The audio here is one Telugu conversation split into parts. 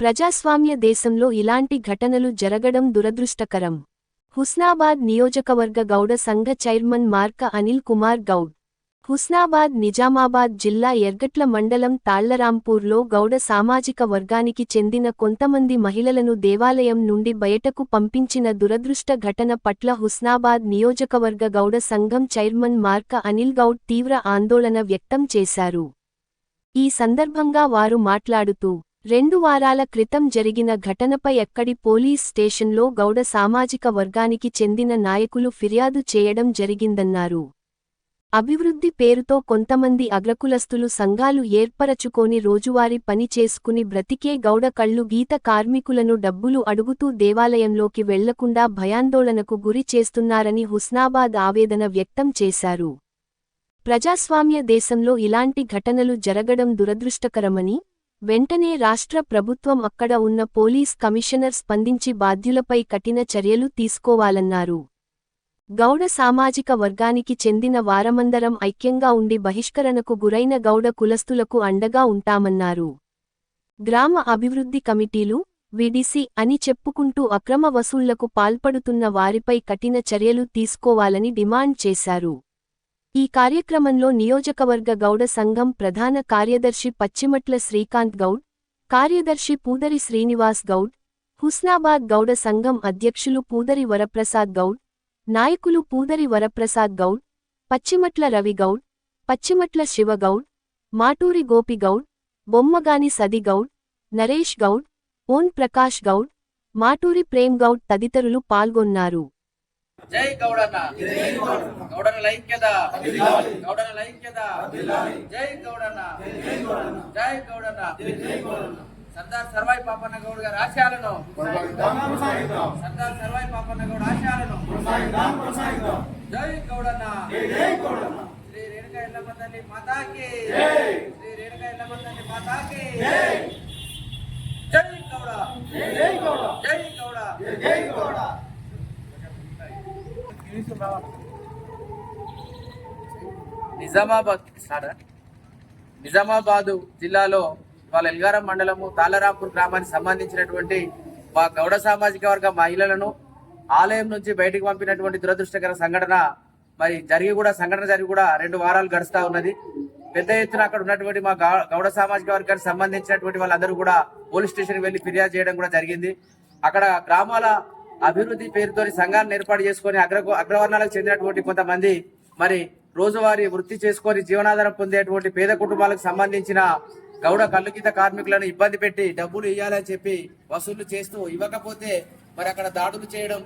ప్రజాస్వామ్య దేశంలో ఇలాంటి ఘటనలు జరగడం దురదృష్టకరం. హుస్నాబాద్ నియోజకవర్గ గౌడ సంఘ చైర్మన్ మార్క అనిల్ కుమార్ గౌడ్. హుస్నాబాద్ నిజామాబాద్ జిల్లా ఎర్గట్ల మండలం తాళ్లరాంపూర్లో గౌడ సామాజిక వర్గానికి చెందిన కొంతమంది మహిళలను దేవాలయం నుండి బయటకు పంపించిన దురదృష్ట ఘటన పట్ల హుస్నాబాద్ నియోజకవర్గ గౌడ సంఘం చైర్మన్ మార్క అనిల్ గౌడ్ తీవ్ర ఆందోళన వ్యక్తం చేశారు. ఈ సందర్భంగా వారు మాట్లాడుతూ 2 వారాల క్రితం జరిగిన ఘటనపై ఎక్కడి పోలీస్ స్టేషన్లో గౌడ సామాజిక వర్గానికి చెందిన నాయకులు ఫిర్యాదు చేయడం జరిగిందన్నారు. అభివృద్ధి పేరుతో కొంతమంది అగ్రకులస్తులు సంఘాలు ఏర్పరచుకొని రోజువారీ పని చేసుకుని బ్రతికే గౌడ కళ్ళు గీత కార్మికులను డబ్బులు అడుగుతూ దేవాలయంలోకి వెళ్లకుండా భయాందోళనకు గురి చేస్తున్నారని హుస్నాబాద్ ఆవేదన వ్యక్తం చేశారు. ప్రజాస్వామ్య దేశంలో ఇలాంటి ఘటనలు జరగడం దురదృష్టకరమని, వెంటనే రాష్ట్ర ప్రభుత్వం అక్కడ ఉన్న పోలీస్ కమిషనర్ స్పందించి బాధ్యులపై కఠిన చర్యలు తీసుకోవాలన్నారు. గౌడ సామాజిక వర్గానికి చెందిన వారమందరం ఐక్యంగా ఉండి బహిష్కరణకు గురైన గౌడ కులస్తులకు అండగా ఉంటామన్నారు. గ్రామ అభివృద్ధి కమిటీలు, విడిసి అని చెప్పుకుంటూ అక్రమ వసూళ్లకు పాల్పడుతున్న వారిపై కఠిన చర్యలు తీసుకోవాలని డిమాండ్ చేశారు. ఈ కార్యక్రమంలో నియోజకవర్గ గౌడ సంఘం ప్రధాన కార్యదర్శి పచ్చిమట్ల శ్రీకాంత్ గౌడ్, కార్యదర్శి పూదరి శ్రీనివాస్ గౌడ్, హుస్నాబాద్ గౌడ సంఘం అధ్యక్షులు పూదరి వరప్రసాద్ గౌడ్, నాయకులు పూదరి వరప్రసాద్ గౌడ్, పచ్చిమట్ల రవి గౌడ్, పచ్చిమట్ల శివగౌడ్, మాటూరి గోపిగౌడ్, బొమ్మగాని సదిగౌడ్, నరేష్ గౌడ్, ఓన్ ప్రకాష్ గౌడ్, మాటూరి ప్రేమ్ గౌడ్ తదితరులు పాల్గొన్నారు. జై గౌడన్న, గౌడన లైక్యత, గౌడన లైక్యత, జై గౌడన్న, జై గౌడన్న, సర్దార్ సర్వాయి పాపన్న గౌడ్ గారి ఆశయాలను, సర్దార్ సర్వాయి పాపన్న గౌడ్ ఆశయాలను, జై గౌడన్న, శ్రీ రేణుకా ఎల్లమ్మ తల్లి మాతాకి, శ్రీ రేణుకా ఎల్లమ్మ తల్లి మాతాకి, జై గౌడ, జై గౌడ, జై గౌడ, జై గౌడ. నిజామాబాదు జిల్లాలో వాళ్ళ ఎల్గారం మండలము తాళ్లరాంపూర్ గ్రామానికి సంబంధించినటువంటి మా గౌడ సామాజిక వర్గ మహిళలను ఆలయం నుంచి బయటకు పంపినటువంటి దురదృష్టకర సంఘటన సంఘటన జరిగి కూడా 2 వారాలు గడుస్తా ఉన్నది. పెద్ద ఎత్తున అక్కడ ఉన్నటువంటి మా గౌడ సామాజిక వర్గానికి సంబంధించినటువంటి వాళ్ళందరూ కూడా పోలీస్ స్టేషన్కి వెళ్లి ఫిర్యాదు చేయడం కూడా జరిగింది. అక్కడ గ్రామాల అభివృద్ధి పేరుతో సంఘాలను ఏర్పాటు చేసుకుని అగ్రవర్ణాలకు చెందినటువంటి కొంతమంది రోజువారీ వృత్తి చేసుకుని జీవనాధారం పొందేటువంటి పేద కుటుంబాలకు సంబంధించిన గౌడ కల్లుగీత కార్మికులను ఇబ్బంది పెట్టి డబ్బులు ఇవ్వాలని చెప్పి వసూళ్లు చేస్తూ ఇవ్వకపోతే అక్కడ దాడులు చేయడం,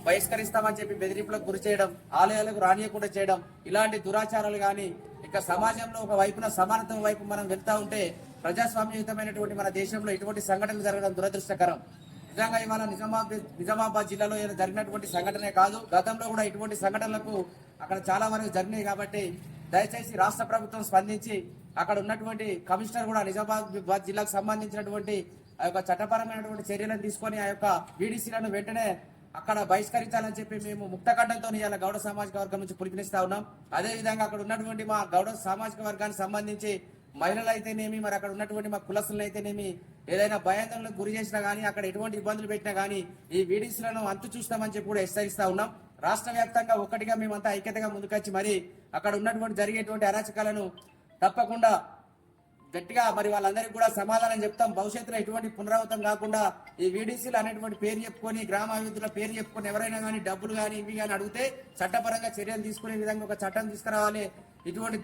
బహిష్కరిస్తామని చెప్పి బెదిరింపులకు గురి చేయడం, ఆలయాలకు రానియకుండా చేయడం, ఇలాంటి దురాచారాలు గాని ఇక సమాజంలో ఒక వైపున సమానత్వం వైపు మనం వెళ్తా ఉంటే ప్రజాస్వామ్యయుతమైనటువంటి మన దేశంలో ఇటువంటి సంఘటనలు జరగడం దురదృష్టకరం. నిజంగా ఇవాళ నిజామాబాద్ జిల్లాలో జరిగినటువంటి సంఘటనే కాదు, గతంలో కూడా ఇటువంటి సంఘటనలకు అక్కడ చాలా వరకు జరిగినాయి. కాబట్టి దయచేసి రాష్ట్ర ప్రభుత్వం స్పందించి అక్కడ ఉన్నటువంటి కమిషనర్ కూడా నిజామాబాద్ జిల్లాకు సంబంధించినటువంటి ఆ యొక్క చట్టపరమైనటువంటి చర్యలను తీసుకొని ఆ యొక్క వీడీసీలను వెంటనే అక్కడ బహిష్కరించాలని చెప్పి మేము ముక్తఖండంతో ఇవాళ గౌడ సామాజిక వర్గం నుంచి పిలుపునిస్తా ఉన్నాం. అదేవిధంగా అక్కడ ఉన్నటువంటి మా గౌడ సామాజిక వర్గానికి సంబంధించి మహిళలు అయితేనేమి, అక్కడ ఉన్నటువంటి మా కులస్తులు అయితేనేమి ఏదైనా భయాందోళనకు గురి చేసినా గానీ, అక్కడ ఎటువంటి ఇబ్బందులు పెట్టినా గానీ ఈ వీడీసీలను అంతు చూస్తామని చెప్పి కూడా హెచ్చరిస్తా ఉన్నాం. రాష్ట్ర వ్యాప్తంగా ఒక్కటిగా మేమంతా ఐక్యతగా ముందుకొచ్చి అక్కడ ఉన్నటువంటి జరిగేటువంటి అరాచకాలను తప్పకుండా గట్టిగా వాళ్ళందరికీ కూడా సమాధానం చెప్తాం. భవిష్యత్తులో ఎటువంటి పునరావృతం కాకుండా ఈ వీడీసీలు అనేటువంటి పేరు చెప్పుకొని గ్రామాభివృద్ధిలో పేరు చెప్పుకొని ఎవరైనా కానీ డబ్బులు కానీ ఇవి కానీ అడిగితే చట్టపరంగా చర్యలు తీసుకునే విధంగా ఒక చట్టం తీసుకురావాలి. ఇటువంటి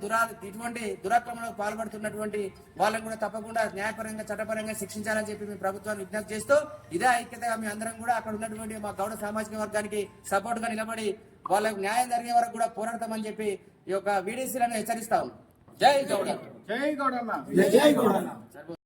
దురాక్రమణకు పాల్పడుతున్నటువంటి వాళ్ళని కూడా తప్పకుండా న్యాయపరంగా చట్టపరంగా శిక్షించాలని చెప్పి మేము ప్రభుత్వాన్ని విజ్ఞప్తి చేస్తూ ఇదే ఐక్యతగా మీ అందరం కూడా అక్కడ ఉన్నటువంటి మా గౌడ సామాజిక వర్గానికి సపోర్ట్ గా నిలబడి వాళ్ళకు న్యాయం జరిగే వరకు కూడా పోరాడతామని చెప్పి ఈ యొక్క వీడీసీలను హెచ్చరిస్తాం. జై గౌడ, జై గౌడన్న, జై గౌడన్న.